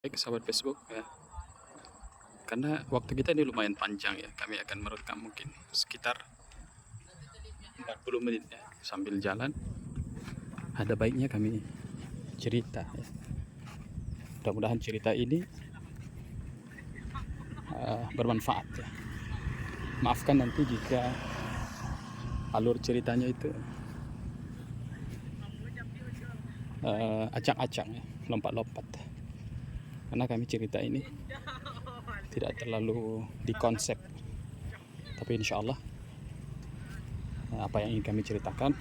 Baik sahabat Facebook ya, karena waktu kita ini lumayan panjang ya, kami akan merekam mungkin sekitar 40 menit ya sambil jalan. Ada baiknya kami cerita ya. Mudah-mudahan cerita ini bermanfaat ya. Maafkan nanti jika alur ceritanya itu acak-acak ya, lompat-lompat. Karena kami cerita ini tidak terlalu dikonsep, tapi insya Allah apa yang ingin kami ceritakan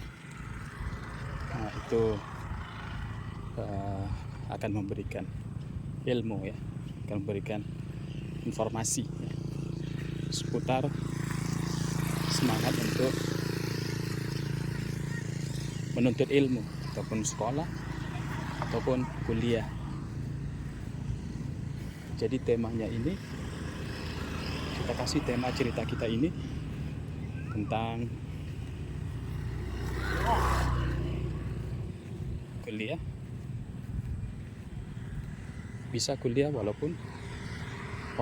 itu akan memberikan ilmu ya, akan memberikan informasi ya, seputar semangat untuk menuntut ilmu ataupun sekolah ataupun kuliah. Jadi temanya ini, kita kasih tema cerita kita ini tentang kuliah. Bisa kuliah walaupun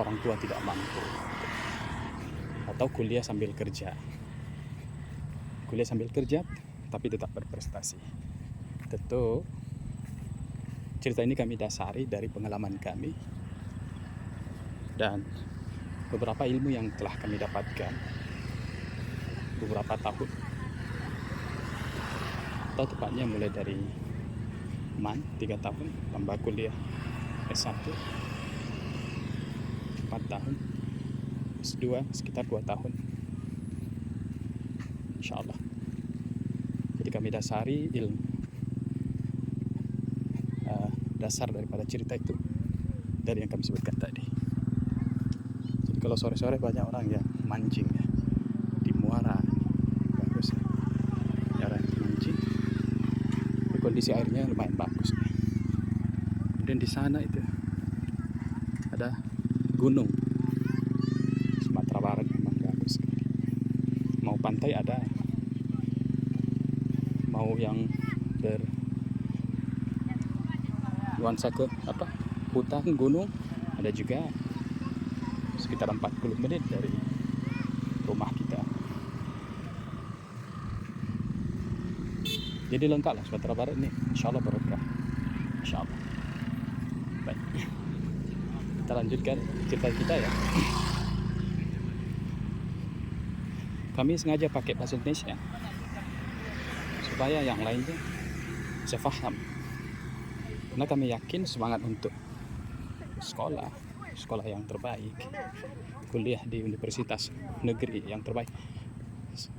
orang tua tidak mampu, atau kuliah sambil kerja. Kuliah sambil kerja tapi tetap berprestasi. Tentu cerita ini kami dasari dari pengalaman kami dan beberapa ilmu yang telah kami dapatkan beberapa tahun, atau tepatnya mulai dari 3 tahun tambah kuliah S1 4 tahun, S2 sekitar 2 tahun insya Allah. Jadi kami dasari ilmu dasar daripada cerita itu dari yang kami sebutkan tadi. Jadi kalau sore-sore banyak orang yang mancing ya di muara, bagus ya, orang mancing, kondisi airnya lumayan bagus. Kemudian di sana itu ada gunung Sumatera Barat, memang bagus sekali. Mau pantai ada, mau yang nuansa ke hutan gunung ada juga, sekitar 40 menit dari rumah kita. Jadi lengkap lah Sumatera Barat ini, insya Allah berkah, insya Allah. Baik, kita lanjutkan cerita kita ya. Kami sengaja pakai bahasa Indonesia supaya yang lainnya bisa paham, karena kami yakin semangat untuk sekolah yang terbaik, kuliah di universitas negeri yang terbaik,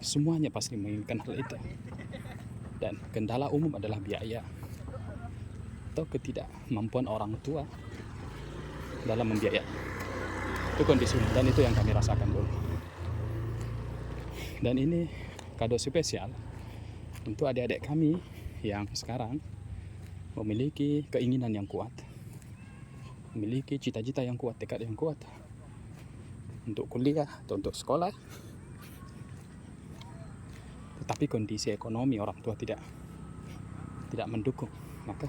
semuanya pasti menginginkan hal itu. Dan kendala umum adalah biaya atau ketidakmampuan orang tua dalam membiayai. Itu kondisi dan itu yang kami rasakan dulu. Dan ini kado spesial untuk adik-adik kami yang sekarang memiliki keinginan yang kuat, memiliki cita-cita yang kuat, tekad yang kuat untuk kuliah atau untuk sekolah, tetapi kondisi ekonomi orang tua tidak mendukung. Maka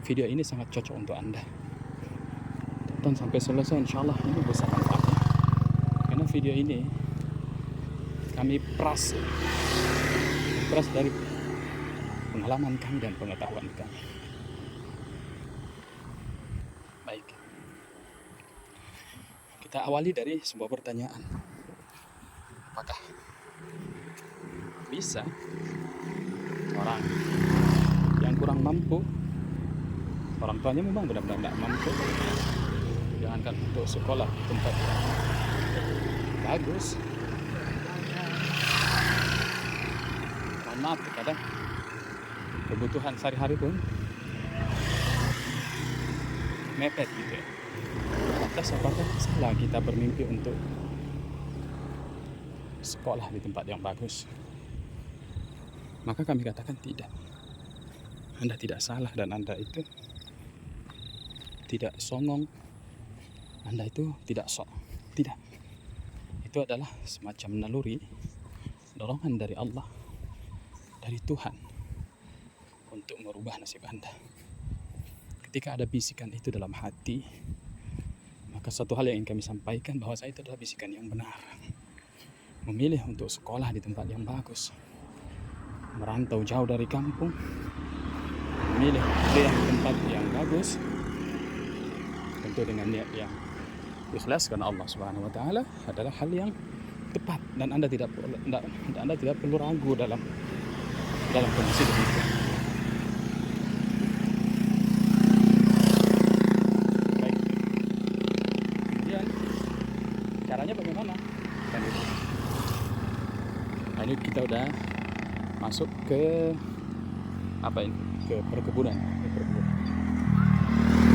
video ini sangat cocok untuk Anda. Tonton sampai selesai, insya Allah ini besar manfaatnya. Karena video ini kami peras dari pengalaman kami dan pengetahuan kami. Baik, kita awali dari sebuah pertanyaan. Apakah bisa orang yang kurang mampu, orang tuanya memang benar-benar tidak mampu, jangankan untuk sekolah di tempat yang bagus, maaf, kadang kebutuhan sehari-hari pun mepet gitu ya. Lantas apakah salah kita bermimpi untuk sekolah di tempat yang bagus? Maka kami katakan tidak. Anda tidak salah dan Anda itu tidak songong, Anda itu tidak sok. Tidak. Itu adalah semacam naluri, dorongan dari Allah, dari Tuhan untuk merubah nasib Anda. ketika ada bisikan itu dalam hati, maka satu hal yang ingin kami sampaikan bahwa itu adalah bisikan yang benar. Memilih untuk sekolah di tempat yang bagus, merantau jauh dari kampung, memilih kuliah di tempat yang bagus, tentu dengan niat yang ikhlas karena Allah Subhanahu wa taala adalah hal yang tepat, dan Anda tidak perlu ragu dalam kondisi demikian. Baik. Kemudian caranya bagaimana? Ini kita udah masuk ke ke perkebunan.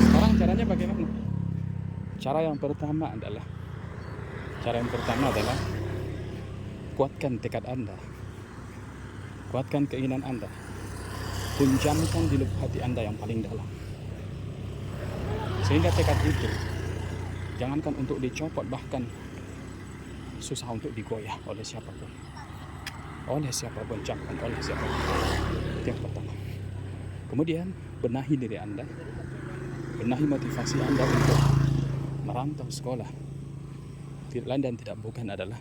Sekarang caranya bagaimana? Cara yang pertama adalah kuatkan tekad Anda, kuatkan keinginan Anda, tunjamkan di lubuk hati Anda yang paling dalam, sehingga tekad itu jangankan untuk dicopot, bahkan susah untuk digoyah oleh siapapun, camkan oleh siapapun. Itu yang pertama. Kemudian benahi diri Anda, benahi motivasi Anda untuk merantau sekolah. Tidak lain dan tidak bukan adalah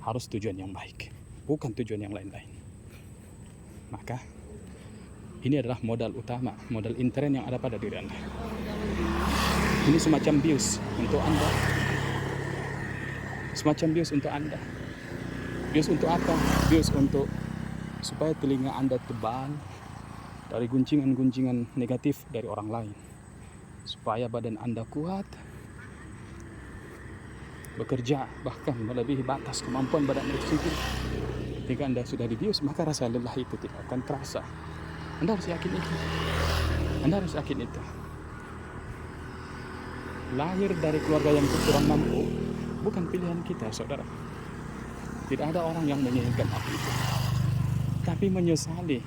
harus tujuan yang baik, bukan tujuan yang lain-lain. Maka ini adalah modal utama, modal intern yang ada pada diri Anda. Ini semacam bius untuk Anda. Bius untuk apa? Bius untuk supaya telinga Anda tebal dari guncingan-guncingan negatif dari orang lain, supaya badan Anda kuat, bekerja bahkan melebihi batas kemampuan badan itu sendiri. Ketika Anda sudah dibius, maka rasa lelah itu tidak akan terasa. Anda harus yakin itu. Lahir dari keluarga yang kurang mampu bukan pilihan kita, saudara. Tidak ada orang yang menginginkan hal itu, tapi menyesali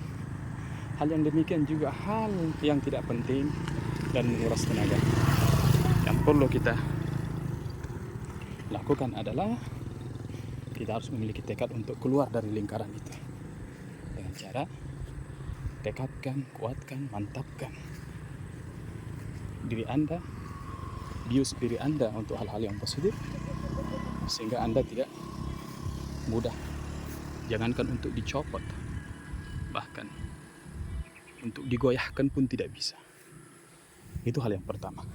hal yang demikian juga hal yang tidak penting dan menguras tenaga. Yang perlu kita lakukan adalah kita harus memiliki tekad untuk keluar dari lingkaran itu dengan cara tekadkan, kuatkan, mantapkan diri Anda, bius diri Anda untuk hal-hal yang positif, sehingga Anda tidak mudah, jangankan untuk dicopot, bahkan untuk digoyahkan pun tidak bisa. Itu hal yang pertama.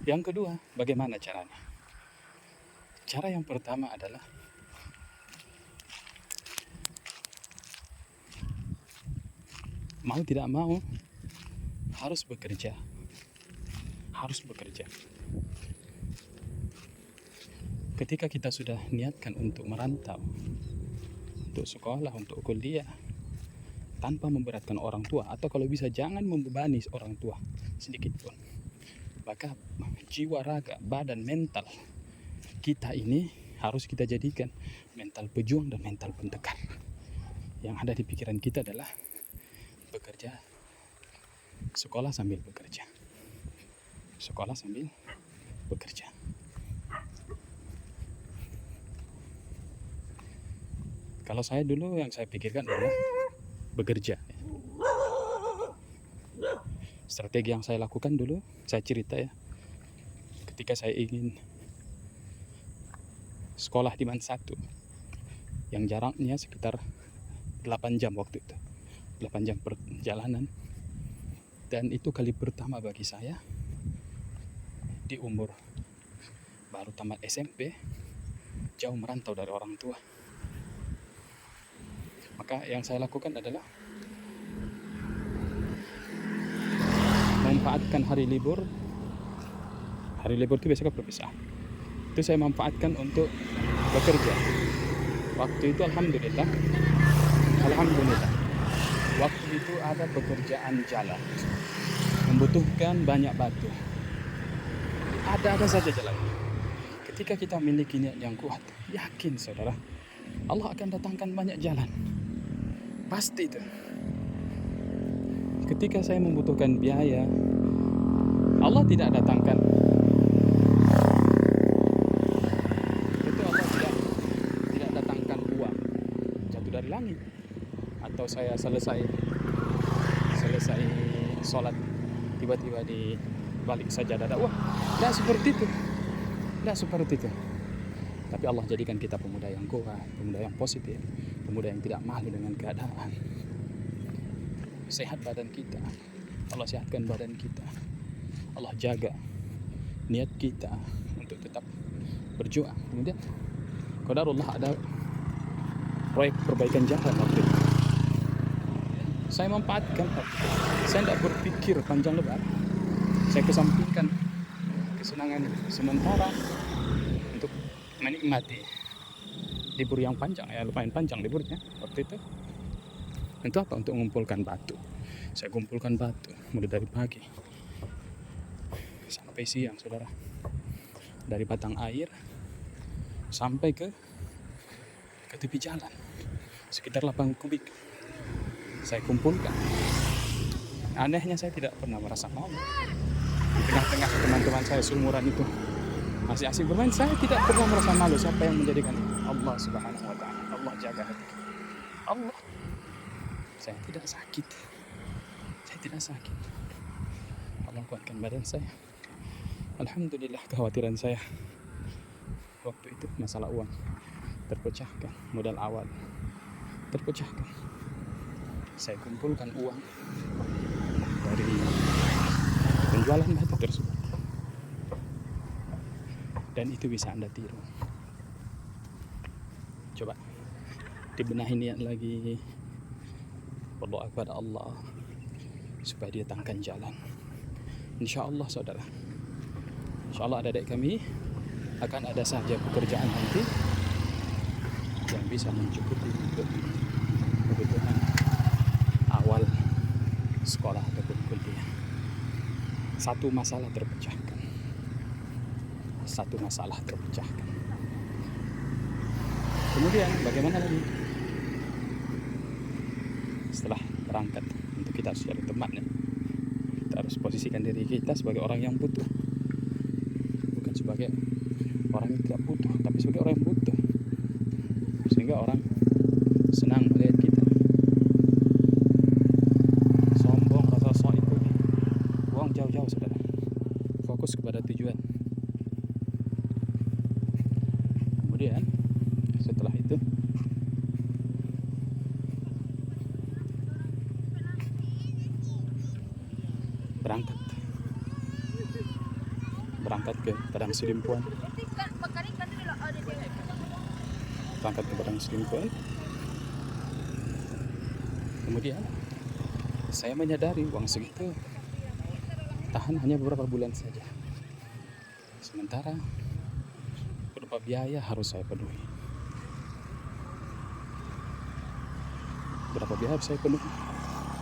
Yang kedua, bagaimana caranya? Cara yang pertama adalah mau tidak mau harus bekerja. Ketika kita sudah niatkan untuk merantau, untuk sekolah, untuk kuliah, tanpa memberatkan orang tua, atau kalau bisa jangan membebani orang tua sedikit pun, maka jiwa, raga, badan, mental kita ini harus kita jadikan mental pejuang dan mental pendekar. Yang ada di pikiran kita adalah bekerja, sekolah sambil bekerja. Kalau saya dulu yang saya pikirkan adalah bekerja. Strategi yang saya lakukan dulu, saya cerita ya. Ketika saya ingin sekolah di Mansatu, yang jaraknya sekitar 8 jam waktu itu. 8 jam perjalanan. Dan itu kali pertama bagi saya di umur baru tamat SMP, jauh merantau dari orang tua. Maka yang saya lakukan adalah memanfaatkan hari libur. Hari libur itu biasanya perpisahan. Itu saya manfaatkan untuk bekerja. Waktu itu alhamdulillah. Waktu itu ada pekerjaan jalan, membutuhkan banyak batu. Ada saja jalan. Ketika kita memiliki niat yang kuat, yakin saudara, Allah akan datangkan banyak jalan. Pasti itu. Ketika saya membutuhkan biaya, Allah tidak datangkan. Itu Allah tidak datangkan uang jatuh dari langit saya selesai sholat, tiba-tiba di balik sajadah dakwah. Tidak seperti itu, tidak seperti itu. Tapi Allah jadikan kita pemuda yang kuat, pemuda yang positif, pemuda yang tidak malu dengan keadaan. Sehat badan kita, Allah sehatkan badan kita. Allah jaga niat kita untuk tetap berjuang. Kemudian qadarullah, ada proyek perbaikan jalan waktu itu. Saya memanfaatkan, saya tidak berpikir panjang lebar. Saya kesampingkan kesenangan sementara untuk menikmati libur yang panjang, ya lumayan panjang liburnya waktu itu. Untuk apa? Untuk mengumpulkan batu. Saya kumpulkan batu mulai dari pagi sampai siang, saudara. Dari batang air sampai ke tepi jalan, sekitar 8 kubik saya kumpulkan. Anehnya saya tidak pernah merasa malu. Di tengah-tengah teman-teman saya seumuran itu masih asik bermain, saya tidak pernah merasa malu. Siapa yang menjadikan itu? Allah Subhanahu wa Ta'ala. Allah jaga hati kita. Allah. Saya tidak sakit. Saya tidak sakit. Allah kuatkan badan saya. Alhamdulillah, kekhawatiran saya waktu itu masalah uang terpecahkan, modal awal terpecahkan. Saya kumpulkan uang dari penjualan batu tersebut, dan itu bisa Anda tiru. Coba dibenahi niat lagi, berdoa kepada Allah supaya dia tangkan jalan. Insya Allah, saudara, insya Allah adik-adik kami akan ada saja pekerjaan nanti yang bisa mencukupi untuk kebutuhan awal sekolah ataupun kuliah. Satu masalah terpecahkan. Kemudian bagaimana lagi? Setelah berangkat, untuk kita harus cari teman, ya. Kita harus posisikan diri kita sebagai orang yang butuh, bukan sebagai orang yang tidak butuh, tapi sebagai orang yang butuh, sehingga orang senang melihat kita. Sombong, rasa sok itu buang jauh-jauh, saudara. Fokus kepada tujuan. Kemudian setelah itu berangkat ke Padang Selimpuan. Kemudian saya menyadari uang segitu tahan hanya beberapa bulan saja, sementara beberapa biaya harus saya penuhi.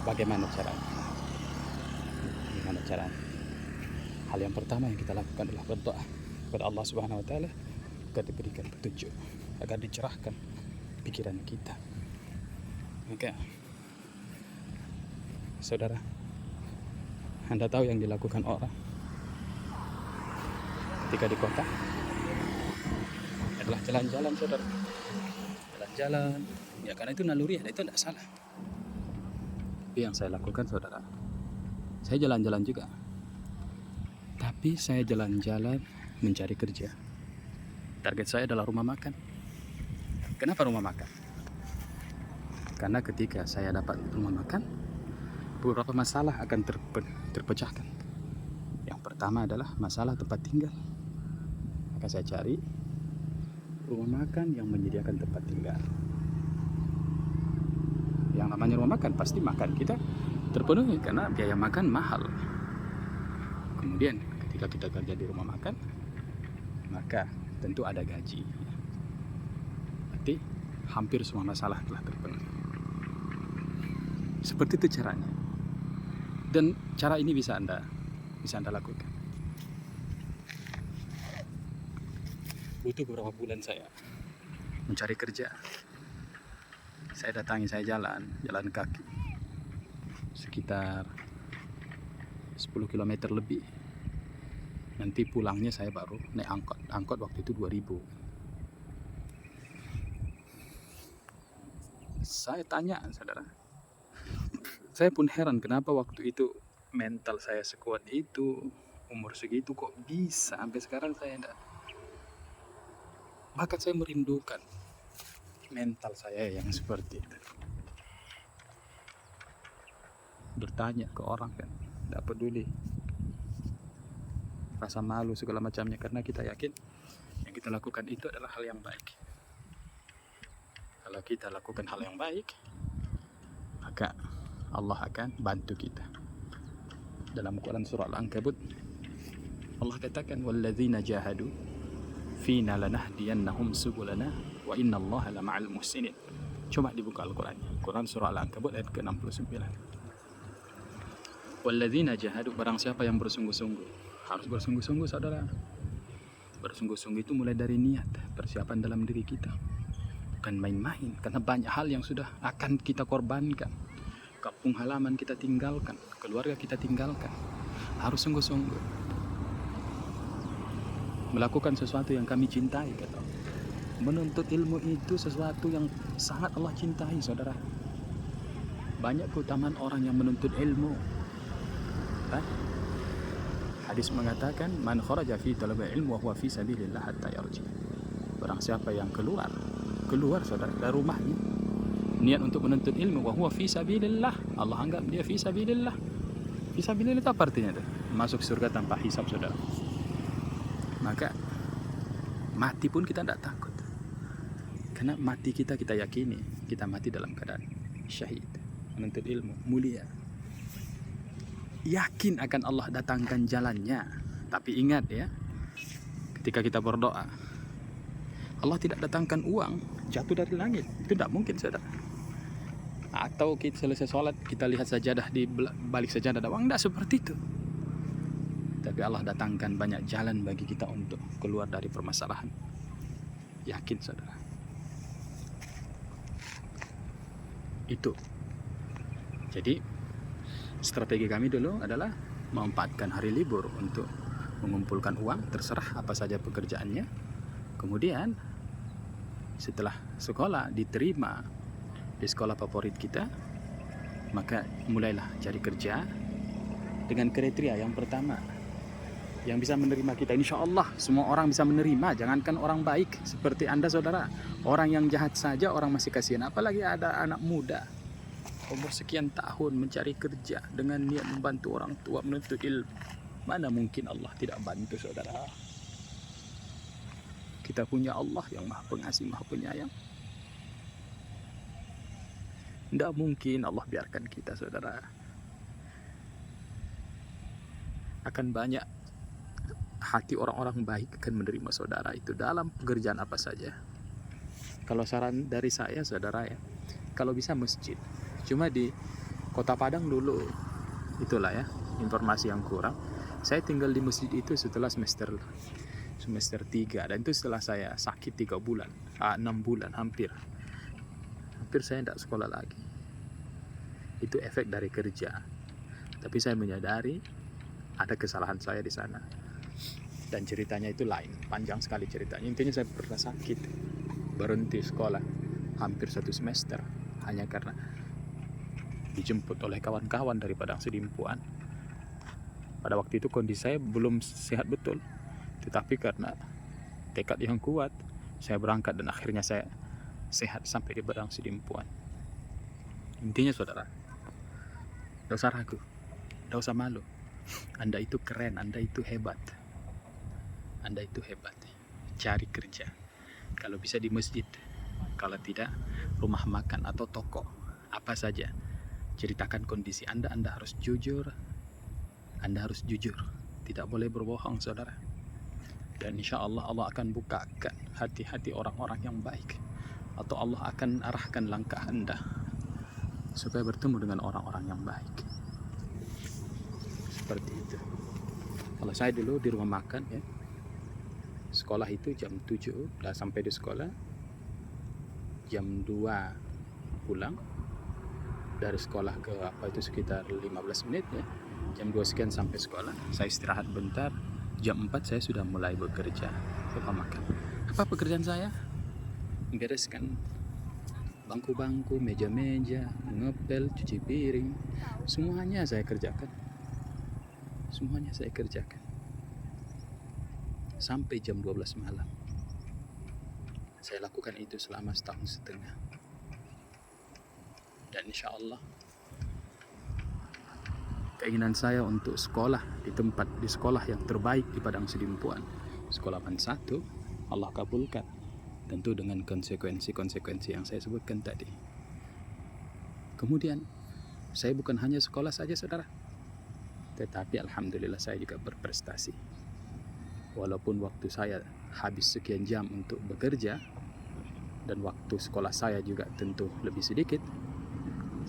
Bagaimana caranya? Hal yang pertama yang kita lakukan adalah berdoa kepada Allah Subhanahu wa Ta'ala agar diberikan petunjuk, agar dicerahkan pikiran kita. Maka, saudara, Anda tahu yang dilakukan orang ketika di kota adalah jalan-jalan, saudara. Jalan-jalan, ya karena itu naluri, itu tidak salah. Tapi yang saya lakukan, saudara, saya jalan-jalan juga. Tapi saya jalan-jalan mencari kerja. Target saya adalah rumah makan. Kenapa rumah makan? Karena ketika saya dapat rumah makan, beberapa masalah akan terpecahkan. Yang pertama adalah masalah tempat tinggal. Maka saya cari rumah makan yang menyediakan tempat tinggal. Yang namanya rumah makan, pasti makan kita terpenuhi karena biaya makan mahal. Kemudian ketika kita kerja di rumah makan, maka tentu ada gaji. Berarti hampir semua masalah telah terpenuhi. Seperti itu caranya. Dan cara ini bisa Anda lakukan. Butuh beberapa bulan saya mencari kerja. Saya jalan kaki sekitar 10 km lebih. Nanti pulangnya saya baru naik angkot waktu itu 2000. Saya tanya, saudara, Saya pun heran kenapa waktu itu mental saya sekuat itu, umur segitu kok bisa sampai sekarang saya enggak. Bahkan saya merindukan mental saya yang seperti itu. Bertanya ke orang kan, enggak peduli. Rasa malu segala macamnya karena kita yakin yang kita lakukan itu adalah hal yang baik. Kalau kita lakukan hal yang baik, maka Allah akan bantu kita. Dalam Quran surah Al-Ankabut, Allah katakan, "Walladzina jahadu fina lanahdiyannahum subulana wa innallaha lama'al muhsinin." Coba dibuka Al-Quran. Quran surah Al-Ankabut ayat ke-69. Walladzina jahadu, barang siapa yang bersungguh-sungguh. Harus bersungguh-sungguh, saudara. Bersungguh-sungguh itu mulai dari niat, persiapan dalam diri kita. Bukan main-main, karena banyak hal yang sudah akan kita korbankan. Kampung halaman kita tinggalkan, keluarga kita tinggalkan. Harus sungguh-sungguh melakukan sesuatu yang kami cintai, kata. Menuntut ilmu itu sesuatu yang sangat Allah cintai, saudara. Banyak keutamaan orang yang menuntut ilmu. Hadis mengatakan, man kharaja fi talabil ilmu wa huwa fi sabilillah hatta yarji. Barang siapa yang keluar saudara dari rumahnya niat untuk menuntut ilmu, wa huwa fi sabilillah, Allah anggap dia fi sabilillah. Fi sabilillah itu apa artinya itu? Masuk surga tanpa hisab, saudara. Maka mati pun kita tidak takut, karena mati kita yakini kita mati dalam keadaan syahid, menuntut ilmu, mulia, yakin akan Allah datangkan jalannya. Tapi ingat ya, ketika kita berdoa, Allah tidak datangkan uang jatuh dari langit, itu tidak mungkin, saudara. Atau kita selesai sholat, kita lihat sajadah, di balik sajadah ada uang, tidak seperti itu. Tapi Allah datangkan banyak jalan bagi kita untuk keluar dari permasalahan. Yakin, saudara. Itu. Jadi strategi kami dulu adalah memanfaatkan hari libur untuk mengumpulkan uang, terserah apa saja pekerjaannya. Kemudian setelah sekolah diterima di sekolah favorit kita, maka mulailah cari kerja dengan kriteria yang pertama, yang bisa menerima kita. Insya Allah semua orang bisa menerima, jangankan orang baik seperti Anda, saudara. Orang yang jahat saja orang masih kasihan, apalagi ada anak muda umur sekian tahun mencari kerja dengan niat membantu orang tua menuntut ilmu. Mana mungkin Allah tidak bantu, saudara. Kita punya Allah yang maha pengasih, maha penyayang. Tidak mungkin Allah biarkan kita, saudara. Akan banyak hati orang-orang baik akan menerima saudara itu dalam pekerjaan apa saja. Kalau saran dari saya, saudara ya, kalau bisa masjid. Cuma di Kota Padang dulu, itulah ya informasi yang kurang. Saya tinggal di masjid itu setelah semester 3, dan itu setelah saya sakit 3 bulan, 6 bulan hampir saya tidak sekolah lagi. Itu efek dari kerja. Tapi saya menyadari ada kesalahan saya di sana. Dan ceritanya itu lain, panjang sekali ceritanya. Intinya saya pernah sakit, berhenti sekolah hampir 1 semester hanya karena dijemput oleh kawan-kawan dari Padang Sidimpuan. Pada waktu itu kondisi saya belum sehat betul, tetapi karena tekad yang kuat, saya berangkat dan akhirnya saya sehat sampai di Padang Sidimpuan. Intinya, saudara, tidak usah ragu, tidak usah malu. Anda itu keren, Anda itu hebat. Anda itu hebat. Cari kerja. Kalau bisa di masjid, kalau tidak rumah makan atau toko, apa saja. Ceritakan kondisi Anda harus jujur. Anda harus jujur. Tidak boleh berbohong, saudara. Dan insya Allah, Allah akan bukakan hati-hati orang-orang yang baik. Atau Allah akan arahkan langkah Anda supaya bertemu dengan orang-orang yang baik. Seperti itu. Kalau saya dulu di rumah makan ya, sekolah itu jam 7 udah sampai di sekolah, jam 2 pulang dari sekolah ke itu sekitar 15 menit ya, jam 2 sekian sampai sekolah, saya istirahat bentar, jam 4 saya sudah mulai bekerja rumah makan. Apa pekerjaan saya? bangku-bangku, meja-meja, ngepel, cuci piring, semuanya saya kerjakan. Semuanya saya kerjakan. Sampai jam 12 malam. Saya lakukan itu selama 1,5 tahun. Dan insya Allah keinginan saya untuk sekolah di sekolah yang terbaik di Padang Sidimpuan, sekolah PAN 1, Allah kabulkan, tentu dengan konsekuensi-konsekuensi yang saya sebutkan tadi. Kemudian saya bukan hanya sekolah saja saudara, tetapi alhamdulillah saya juga berprestasi. Walaupun waktu saya habis sekian jam untuk bekerja dan waktu sekolah saya juga tentu lebih sedikit,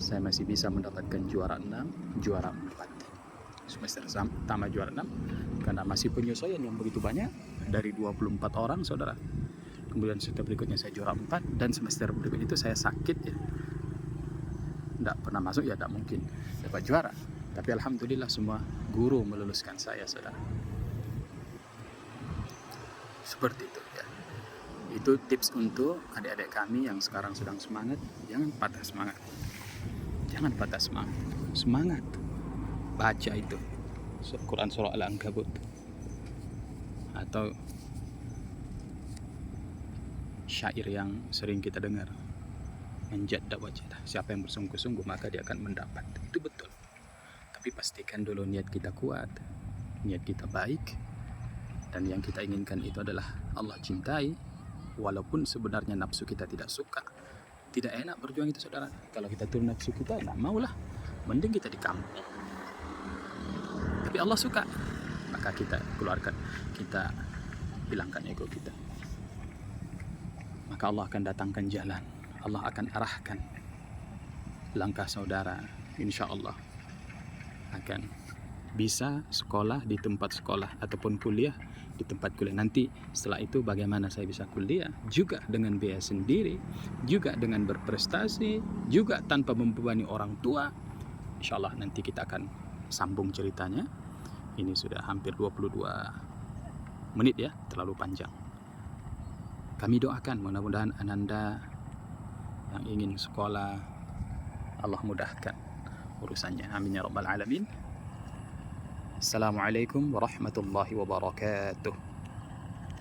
saya masih bisa mendapatkan juara 6, juara 4. Semester pertama juara 6 karena masih penyesuaian yang begitu banyak dari 24 orang saudara. Kemudian semester berikutnya saya juara 4 dan semester berikutnya itu saya sakit ya. Tidak pernah masuk ya, tidak mungkin dapat juara. Tapi alhamdulillah semua guru meluluskan saya saudara. Seperti itu ya. Itu tips untuk adik-adik kami yang sekarang sedang semangat. Jangan patah semangat. Jangan patah semangat. Semangat. Baca itu Quran surah Al-Ankabut atau syair yang sering kita dengar, menjadda wajdah, siapa yang bersungguh-sungguh maka dia akan mendapat. Itu betul. Tapi pastikan dulu niat kita kuat, niat kita baik, dan yang kita inginkan itu adalah Allah cintai. Walaupun sebenarnya nafsu kita tidak suka, tidak enak berjuang itu saudara. Kalau kita turun nafsu kita, tidak maulah, mending kita di kampung. Tapi Allah suka, maka kita keluarkan, kita hilangkan ego kita. Maka Allah akan datangkan jalan, Allah akan arahkan langkah saudara, insya Allah akan bisa sekolah di tempat sekolah ataupun kuliah di tempat kuliah. Nanti setelah itu bagaimana saya bisa kuliah juga dengan biaya sendiri, juga dengan berprestasi, juga tanpa membebani orang tua. Insya Allah nanti kita akan sambung ceritanya. Ini sudah hampir 22 menit ya, terlalu panjang. Kami doakan mudah-mudahan Ananda yang ingin sekolah Allah mudahkan urusannya. Amin ya rabbal alamin. Assalamualaikum warahmatullahi wabarakatuh.